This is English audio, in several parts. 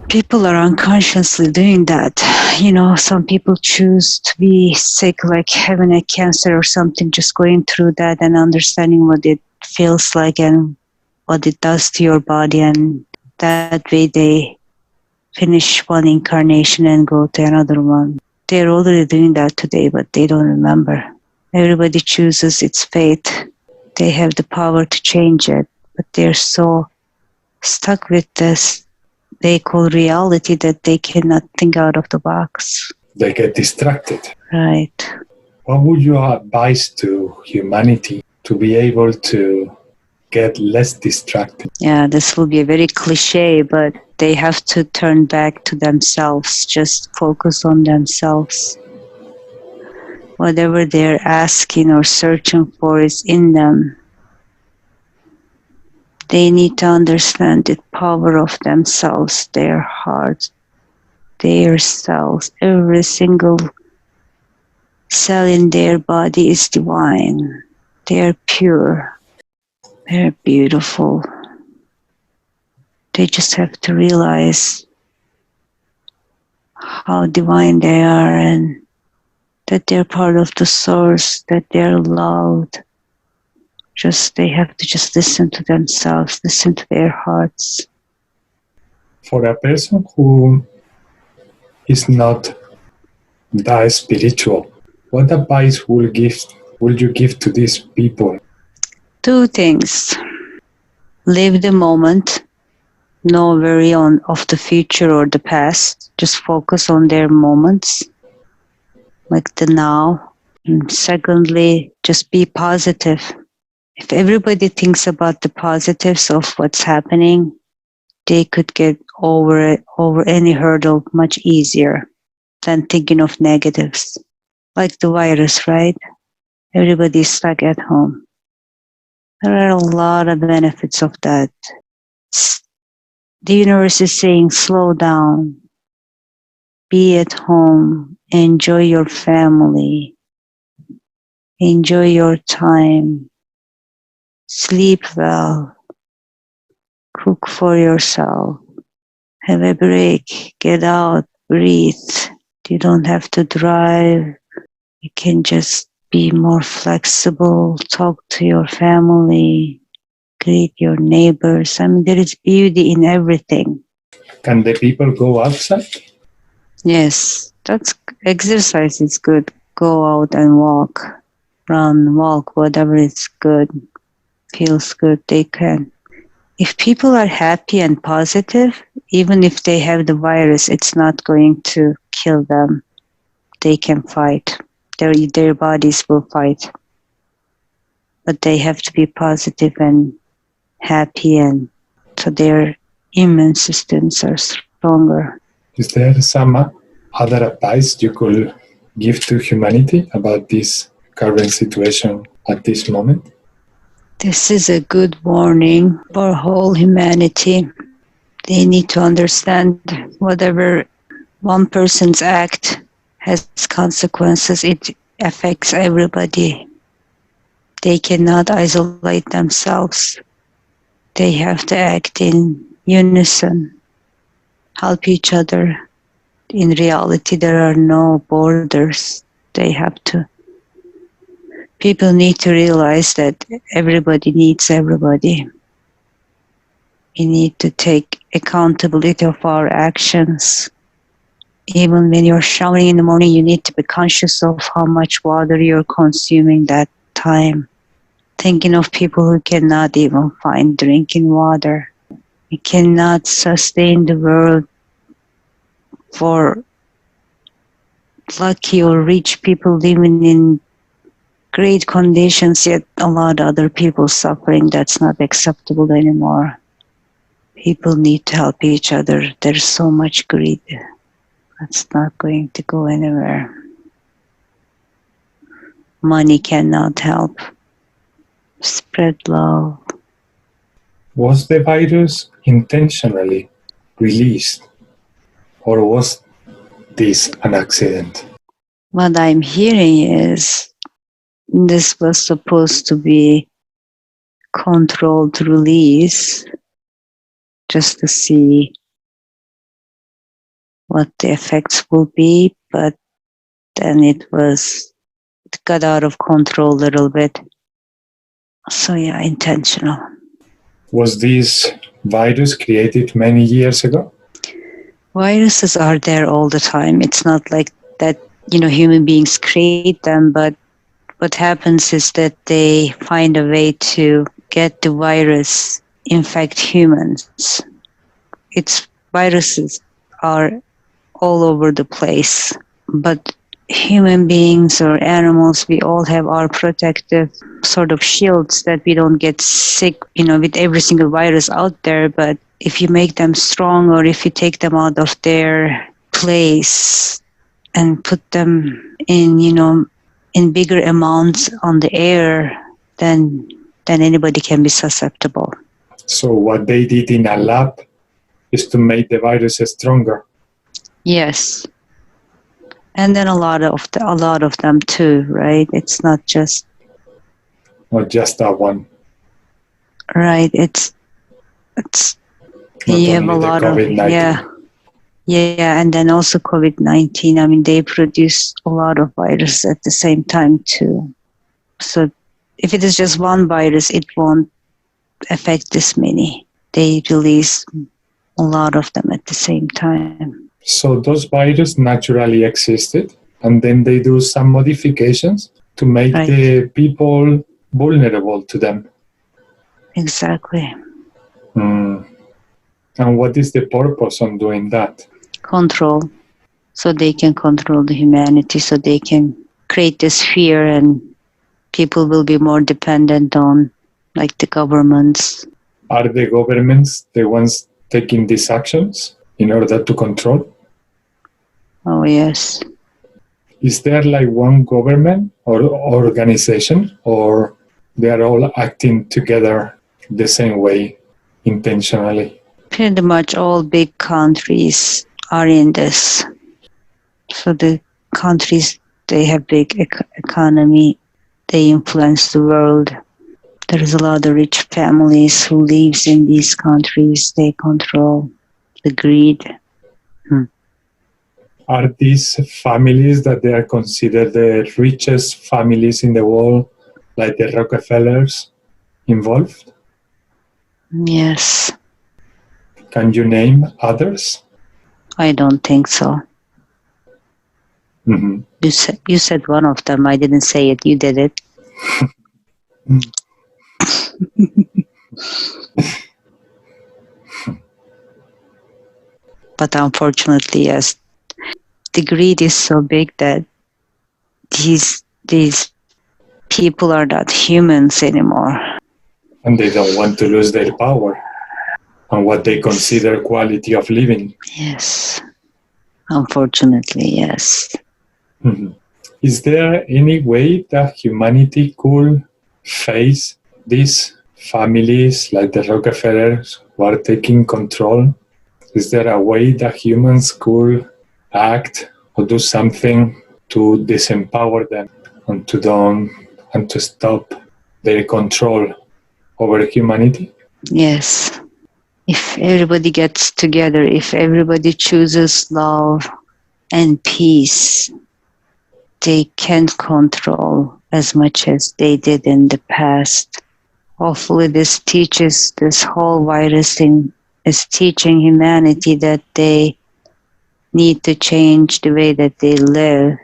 People are unconsciously doing that. You know, some people choose to be sick, like having a cancer or something, just going through that and understanding what it feels like and what it does to your body. And that way they finish one incarnation and go to another one. They're already doing that today, but they don't remember. Everybody chooses its fate. They have the power to change it, but they're so stuck with this they call reality that they cannot think out of the box. They get distracted. Right. What would you advise to humanity to be able to get less distracted? Yeah, this will be a very cliche, but they have to turn back to themselves, just focus on themselves. Whatever they're asking or searching for is in them. They need to understand the power of themselves, their hearts, their cells. Every single cell in their body is divine. They are pure. They're beautiful. They just have to realize how divine they are and that they're part of the source, that they're loved. They have to just listen to themselves, listen to their hearts. For a person who is not that spiritual, what advice would you give to these people? 2 things. Live the moment. No worry of the future or the past. Just focus on their moments, like the now. And secondly, just be positive. If everybody thinks about the positives of what's happening, they could get over any hurdle much easier than thinking of negatives. Like the virus, right? Everybody's stuck at home. There are a lot of benefits of that. The universe is saying, slow down, be at home, enjoy your family, enjoy your time, sleep well, cook for yourself, have a break, get out, breathe. You don't have to drive. You can just be more flexible, talk to your family, greet your neighbors. I mean, there is beauty in everything. Can the people go outside? Yes, exercise is good. Go out and walk, run, walk, whatever is good, feels good, they can. If people are happy and positive, even if they have the virus, it's not going to kill them. They can fight. Their bodies will fight. But they have to be positive and happy, and so their immune systems are stronger. Is there some other advice you could give to humanity about this current situation at this moment? This is a good warning for whole humanity. They need to understand whatever one person's act has consequences. It affects everybody. They cannot isolate themselves. They have to act in unison, help each other. In reality, there are no borders. People need to realize that everybody needs everybody. We need to take accountability of our actions. Even when you're showering in the morning, you need to be conscious of how much water you're consuming that time. Thinking of people who cannot even find drinking water. We cannot sustain the world for lucky or rich people living in great conditions, yet a lot of other people suffering. That's not acceptable anymore. People need to help each other. There's so much greed. That's not going to go anywhere. Money cannot help. Spread love. Was the virus intentionally released, or was this an accident? What I'm hearing is this was supposed to be controlled release, just to see what the effects will be, but then it got out of control a little bit. So yeah, intentional. Was this virus created many years ago? Viruses are there all the time. It's not like that, human beings create them, but what happens is that they find a way to get the virus infect humans. Viruses are all over the place, but human beings or animals, we all have our protective sort of shields that we don't get sick, with every single virus out there. But if you make them strong, or if you take them out of their place and put them in, in bigger amounts on the air, then anybody can be susceptible. So what they did in a lab is to make the virus stronger. Yes. And then a lot of them too, right? It's not just that one. Right. It's Not you have only a the lot COVID-19. of yeah, and then also COVID-19. I mean, they produce a lot of viruses at the same time too. So if it is just one virus, it won't affect this many. They release a lot of them at the same time. So those viruses naturally existed, and then they do some modifications to make Right. the people vulnerable to them. Exactly. And what is the purpose on doing that? Control. So they can control the humanity, so they can create this fear, and people will be more dependent on like the governments. Are the governments the ones taking these actions in order to control? Oh, yes. Is there like one government or organization, or they are all acting together the same way intentionally? Pretty much all big countries are in this. So the countries, they have big economy, they influence the world. There is a lot of rich families who lives in these countries. They control the greed. Are these families that they are considered the richest families in the world, like the Rockefellers, involved? Yes. Can you name others? I don't think so. Mm-hmm. You said one of them. I didn't say it. You did it. But unfortunately, yes, the greed is so big that these people are not humans anymore. And they don't want to lose their power and what they consider quality of living. Yes. Unfortunately, yes. Mm-hmm. Is there any way that humanity could face these families like the Rockefellers who are taking control? Is there a way that humans could act or do something to disempower them and to stop their control over humanity? Yes. If everybody gets together, if everybody chooses love and peace, they can't control as much as they did in the past. Hopefully this whole virus thing is teaching humanity that they need to change the way that they live.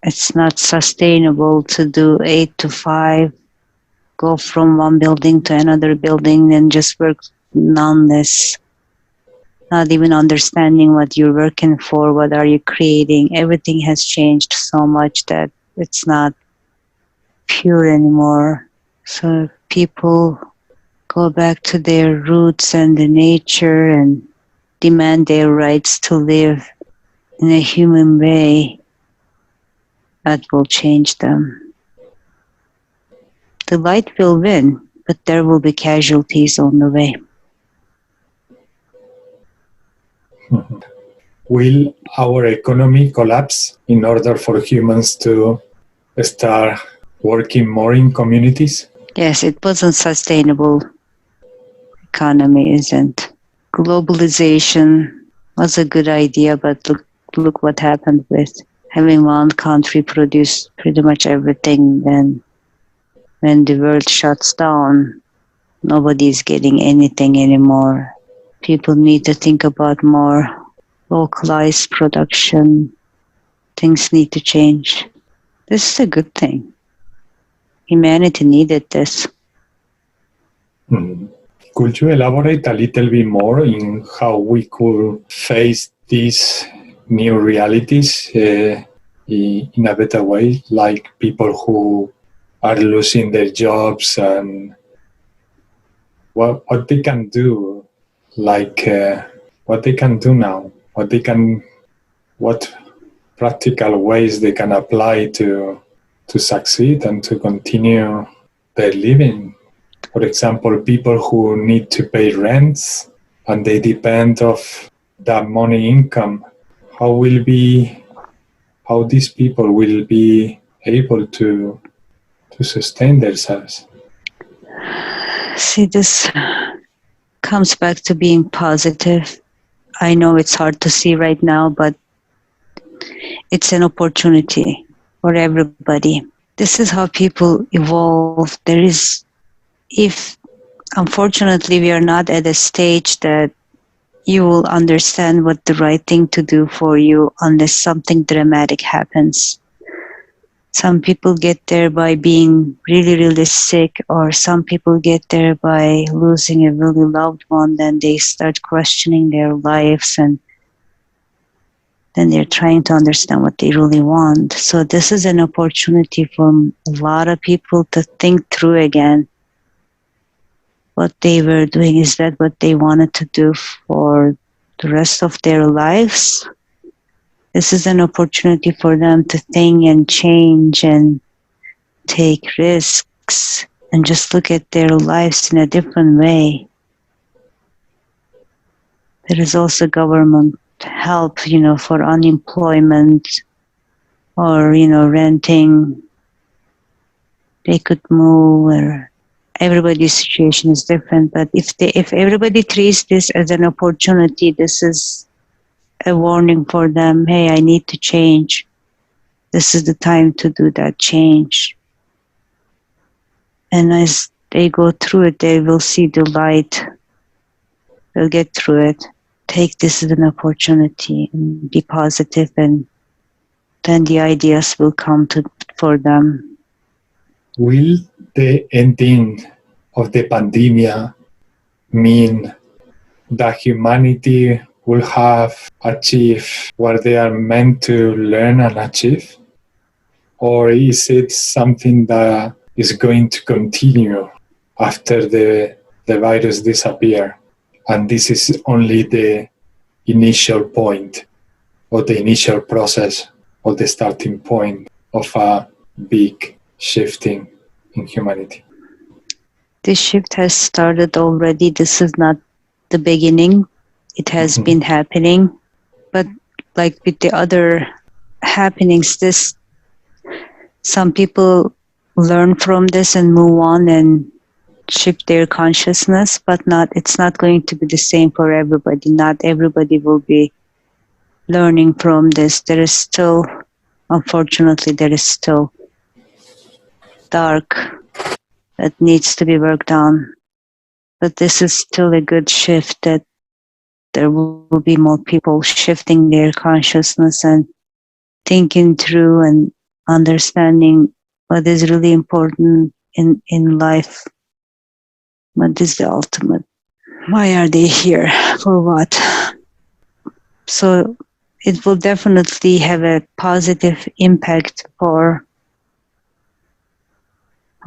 It's not sustainable to do 8 to 5, go from one building to another building and just work nonetheless, not even understanding what you're working for, what are you creating. Everything has changed so much that it's not pure anymore. So people go back to their roots and the nature and demand their rights to live in a human way. That will change them. The light will win, but there will be casualties on the way. Mm-hmm. Will our economy collapse in order for humans to start working more in communities? Yes, it wasn't sustainable. Economy isn't. Globalization was a good idea, but look look what happened with having one country produce pretty much everything. Then when the world shuts down, nobody's getting anything anymore. People need to think about more localized production. Things need to change. This is a good thing. Humanity needed this. Mhm. Could you elaborate a little bit more in how we could face these new realities in a better way, like people who are losing their jobs and what they can do, like what they can do now, what practical ways they can apply to succeed and to continue their living. For example, people who need to pay rents and they depend of that money income, how these people will be able to sustain themselves? See, this comes back to being positive. I know it's hard to see right now, but it's an opportunity for everybody. This is how people evolve. If unfortunately we are not at a stage that you will understand what the right thing to do for you unless something dramatic happens. Some people get there by being really, really sick, or some people get there by losing a really loved one. Then they start questioning their lives, and then they're trying to understand what they really want. So this is an opportunity for a lot of people to think through again what they were doing. Is that what they wanted to do for the rest of their lives? This is an opportunity for them to think and change and take risks and just look at their lives in a different way. There is also government help, for unemployment or, renting. They could move, or everybody's situation is different. But if everybody treats this as an opportunity, this is a warning for them. Hey, I need to change. This is the time to do that change. And as they go through it, they will see the light. They'll get through it. Take this as an opportunity and be positive, and then the ideas will come for them. Will the ending of the pandemic mean that humanity will have achieved what they are meant to learn and achieve? Or is it something that is going to continue after the virus disappears? And this is only the initial point, or the initial process, or the starting point of a big shifting in humanity. This shift has started already. This is not the beginning. It has been happening. But like with the other happenings, some people learn from this and move on and shift their consciousness, but it's not going to be the same for everybody. Not everybody will be learning from this. Unfortunately, there is still dark that needs to be worked on. But this is still a good shift, that there will be more people shifting their consciousness and thinking through and understanding what is really important in life. What is the ultimate? Why are they here? For what? So it will definitely have a positive impact for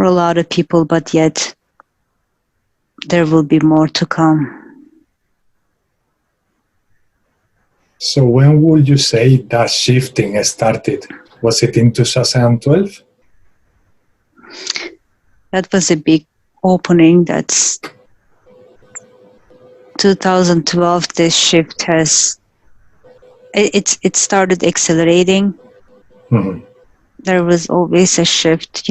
a lot of people, but yet there will be more to come. So when would you say that shifting started? Was it in 2012? That was a big opening. That's 2012. This shift it started accelerating. Mm-hmm. There was always a shift,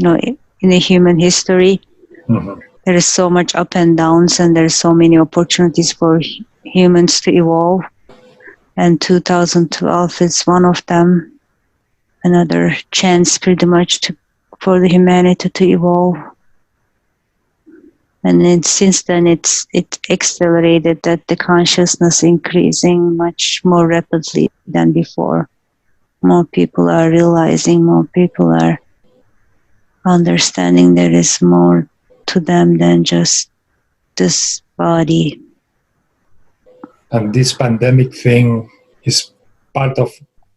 in the human history. Mm-hmm. There is so much up and downs, and there's so many opportunities for humans to evolve. and 2012 is one of them. Another chance pretty much for the humanity to evolve. And then since then it accelerated, that the consciousness increasing much more rapidly than before. More people are realizing, more people are understanding there is more to them than just this body. And this pandemic thing is part of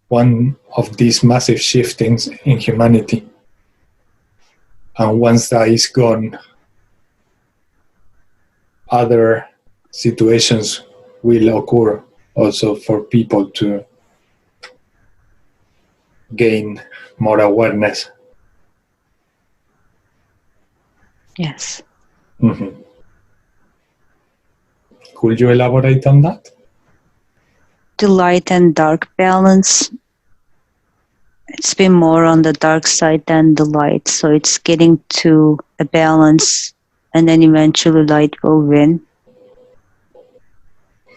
one of these massive shiftings in humanity. And once that is gone, other situations will occur also for people to gain more awareness. Yes. Mm-hmm. Could you elaborate on that? The light and dark balance, it's been more on the dark side than the light, so it's getting to a balance, and then eventually light will win.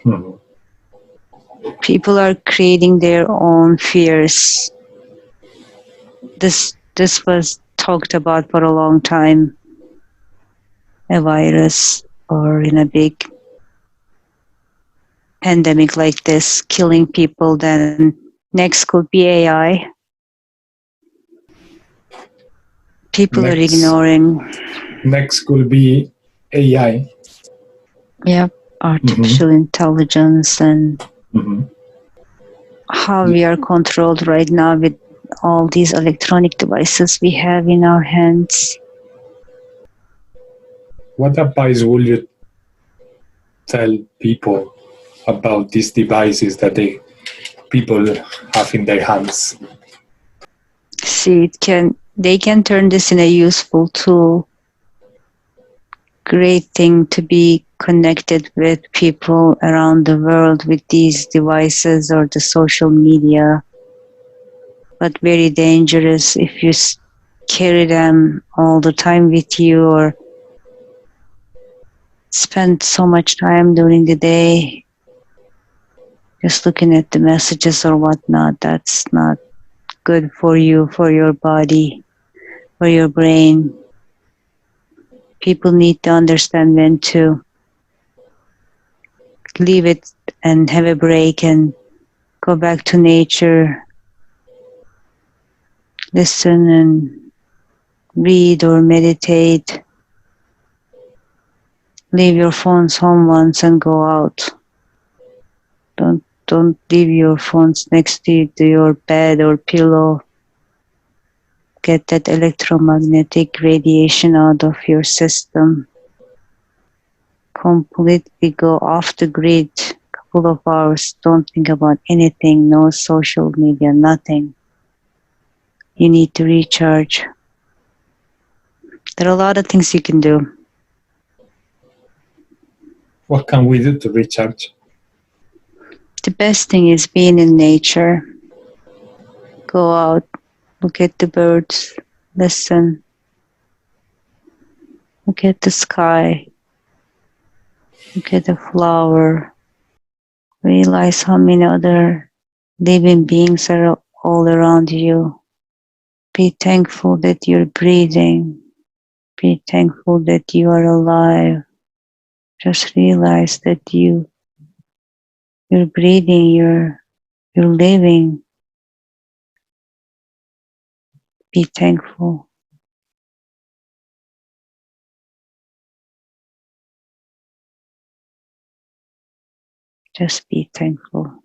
Mm-hmm. People are creating their own fears. This was talked about for a long time. A virus or in a big pandemic like this killing people, then next could be AI. People are ignoring. Next could be AI. Yep, artificial intelligence and how we are controlled right now with all these electronic devices we have in our hands. What advice will you tell people about these devices that people have in their hands? See, they can turn this in a useful tool. Great thing to be connected with people around the world with these devices or the social media, but very dangerous if you carry them all the time with you or spend so much time during the day just looking at the messages or whatnot. That's not good for you, for your body, for your brain. People need to understand when to leave it and have a break and go back to nature, listen and read or meditate. Leave your phones home once and go out. Don't leave your phones next to your bed or pillow. Get that electromagnetic radiation out of your system. Completely go off the grid. Couple of hours. Don't think about anything. No social media. Nothing. You need to recharge. There are a lot of things you can do. What can we do to recharge? The best thing is being in nature. Go out, look at the birds, listen, look at the sky, look at the flower. Realize how many other living beings are all around you. Be thankful that you're breathing. Be thankful that you are alive. Just realize that you're breathing, you're living. Be thankful. Just be thankful.